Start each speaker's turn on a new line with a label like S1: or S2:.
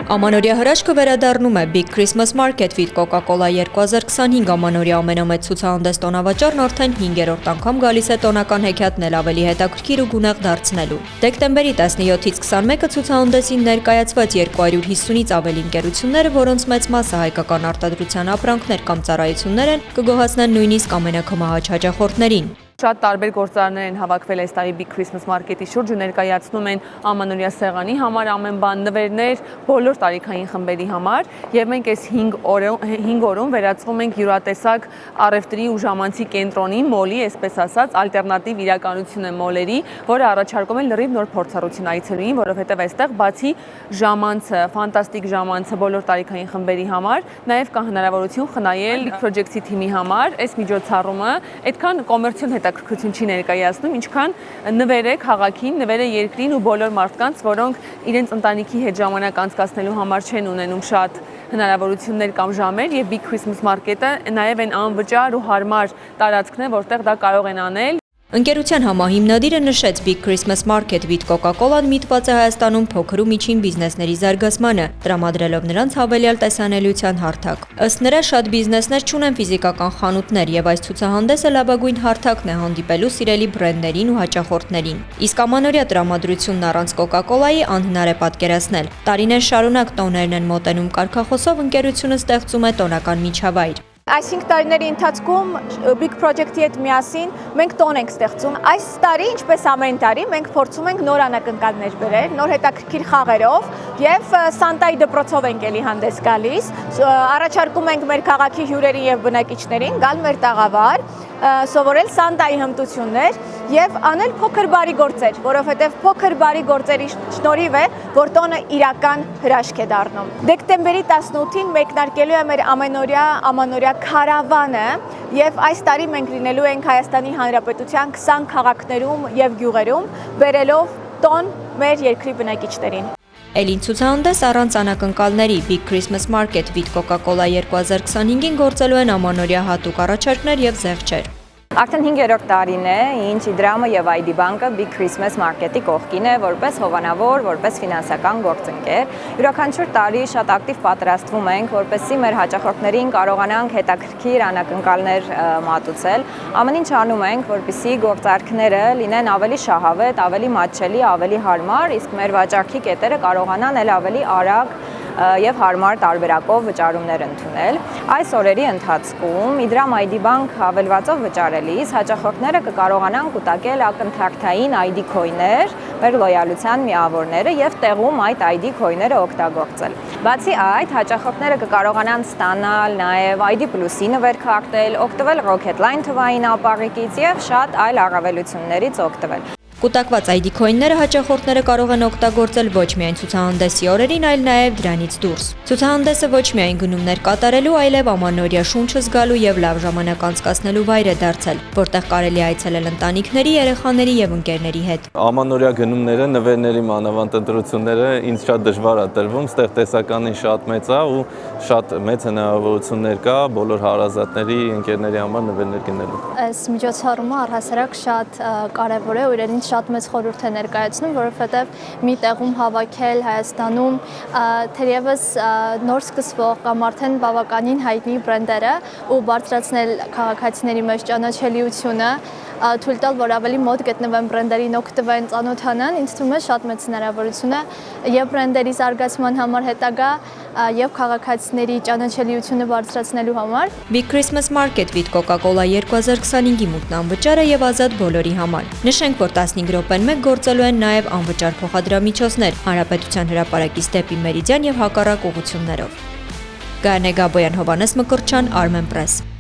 S1: Ամանորյա հրաշքը վերադառնում է Big Christmas Market with Coca-Cola 2025 ամանորյա ամենամեծ ցուցահանդես տոնավաճառն արդեն 5-րդ անգամ գալիս է տոնական հեքիաթն էլ ավելի հետաքրքիր ու գունեղ դարձնելու։ Դեկտեմբերի 17-ից 21-ը ցուցահանդեսին ներկայացված 250-ից ավելի ընկերությունները, որոնց մեծ մասը հայկական արտադրության ապրանքներ կամ ծառայություններ են, կգոհացնեն նույնիսկ ամենաքմահաճ հաճախորդներին։
S2: Շատ տարբեր գործարաններ են հավաքվել այս տարի Big Christmas Market-ի շուրջ ու ներկայացնում են ամանորյա սեղանի համար ամեն բան, նվերներ, բոլոր տարիքային խմբերի համար, եւ մենք այս 5 օրում վերածվում ենք յուրատեսակ առևտրի ու ժամանցի կենտրոնի, մոլի, այսպես ասած, ալտերնատիվ իրականություն է մոլերի, որը առաջարկում են լրիվ նոր փորձառություն այցելուին, որովհետեւ այստեղ բացի ժամանցը, ֆանտաստիկ ժամանցը բոլոր տարիքային խմբերի համար, նաեւ կա հնարավորություն խնայել Big Project-ի թիմի համար այս միջոցառումը այդքան կոմերցիոն հետաքրքրություն չի ներկայացնում, ինչքան նվեր է քաղաքին, նվեր է երկրին ու բոլոր մարդկանց, որոնք իրենց ընտանիքի հետ ժամանակ անցկացնելու համար չեն ունենում շատ հնարավորություններ կամ ժամեր, եւ Big Christmas Market-ը նաեւ այն անվճար ու հարմար տարածքն է, որտեղ դա կարող են անել։
S1: Ընկերության համահիմնադիրը նշեց Big Christmas Market with Coca-Cola-ն միտված է Հայաստանում փոքր ու միջին բիզնեսների զարգացմանը, տրամադրելով նրանց հավելյալ տեսանելիության հարթակ։ Ըստ նրա, շատ բիզնեսներ չունեն ֆիզիկական խանութներ, եւ այս ցուցահանդեսը լավագույն հարթակն է հանդիպելու սիրելի բրենդերին ու հաճախորդներին։ Իսկ ամանորյա տրամադրությունն առանց Coca-Cola-ի անհնար է պատկերացնել։ Տարիներ շարունակ տոներն են մոտենում կարգախոսով, ընկերությունը ստեղծում է տոնական միջավայր։
S3: Այս 5 տարիների ընթացքում Big Project-ի հետ միասին մենք տոն ենք ստեղծում։ Այս տարի, ինչպես ամեն տարի, մենք փորձում ենք նոր անակնկալներ բերել, նոր հետաքրքիր խաղերով եւ Սանտայի դպրոցով ենք էլի հանդես գալիս։ Առաջարկում ենք մեր քաղաքի հյուրերին եւ բնակիչներին գալ մեր տաղավար, սովորել Սանտայի հմտություններ եւ անել փոքր բարի գործեր, որովհետեւ փոքր բարի գործերի շնորհիվ է, որ տոնը իրական հրաշք է դառնում։ Դեկտեմբերի 18-ին մեկնարկելու է մեր ամանորյա քարավանը եւ այս տարի մենք լինելու ենք Հայաստանի Հանրապետության 20 քաղաքներում եւ գյուղերում, բերելով տոն մեր երկրի բնակիչներին։
S1: Էլին ցուցահանդես առանց անակնկալների Big Christmas Market with Coca-Cola 2025-ին գործելու են ամանորյա հատուկ առաջարկներ եւ զեղչեր։
S4: Արդեն 5-րդ տարին է, ինչ Իդրամը եւ ID բանկը Big Christmas Market-ի կողքին է, որպես հովանավոր, որպես ֆինանսական գործընկեր։ Յուրաքանչյուր տարի շատ ակտիվ պատրաստվում ենք, որպեսզի մեր հաճախորդներին կարողանանք հետաքրքիր անակնկալներ մատուցել։ Ամեն ինչ անում ենք, որպեսզի գործարքները լինեն ավելի շահավետ, ավելի մատչելի, ավելի հարմար, իսկ մեր վաճառքի կետերը կարողանան ավելի արագ եւ հարմար տարբերակով վճարումներ ընդունել։ Այս օրերի ընթացքում Իդրամ ID բանկ հավելվածով վճարելիս հաճախորդները կկարողանան կուտակել ակնթարթային ID քոյներ, մեր լոյալության միավորները եւ տեղում այդ ID քոյները օգտագործել։ Բացի այդ, հաճախորդները կկարողանան ստանալ նաեւ ID Plus-ի նվեր քարտել, օգտվել Rocketline թվային ապառիկից եւ շատ այլ առավելություններից օգտվել։
S1: Կուտակված ID քոյնները հաճախորդները կարող են օգտագործել ոչ միայն ցուցահանդեսի օրերին, այլ նաև դրանից դուրս։ Ցուցահանդեսը ոչ միայն գնումներ կատարելու, այլև ամանորյա շունչը զգալու եւ լավ ժամանակ անցկացնելու վայր է դարձել, որտեղ կարելի է այցելել ընտանիքների, երեխաների եւ ընկերների հետ։
S5: Ամանորյա գնումները, նվերների մանավանդ ընտրությունները ինձ շատ դժվար է տրվում, ստեղ տեսականին շատ մեծ է ու շատ մեծ հնարավորություններ կա բոլոր հարազատների, ընկերների համար նվերներ գնելու։
S6: Այս միջոցառումը առհասարակ շատ կարեւոր է ու իրեն շատ մեծ խորհուրդ է ներկայացնում, որովհետև մի տեղում հավաքել Հայաստանում թերևս նոր սկսվող կամ արդեն բավականին հայտնի բրենդերը ու բարձրացնել քաղաքացիների մեջ ճանաչելիությունը, թույլ տալ, որ ավելի մոտ գտնվեն բրենդերին, օգտվեն, ծանոթանան, ինձ թվում է շատ մեծ հնարավորություն է եւ բրենդերի զարգացման համար հետագա եւ քաղաքացիների ճանաչելիությունը բարձրացնելու համար։
S1: Big Christmas Market with Coca-Cola 2025-ի մուտն անվճար է եւ ազատ բոլորի համար։ Նշենք, որ 15 րոպեն մեկ գործելու են նաեւ անվճար փոխադրամիջոցներ Հանրապետության հրապարակից դեպի Մերիդիան եւ հակառակ ուղղություններով։ Գայանե Գաբոյան, Հովանես Մկրտչյան, Armenpress։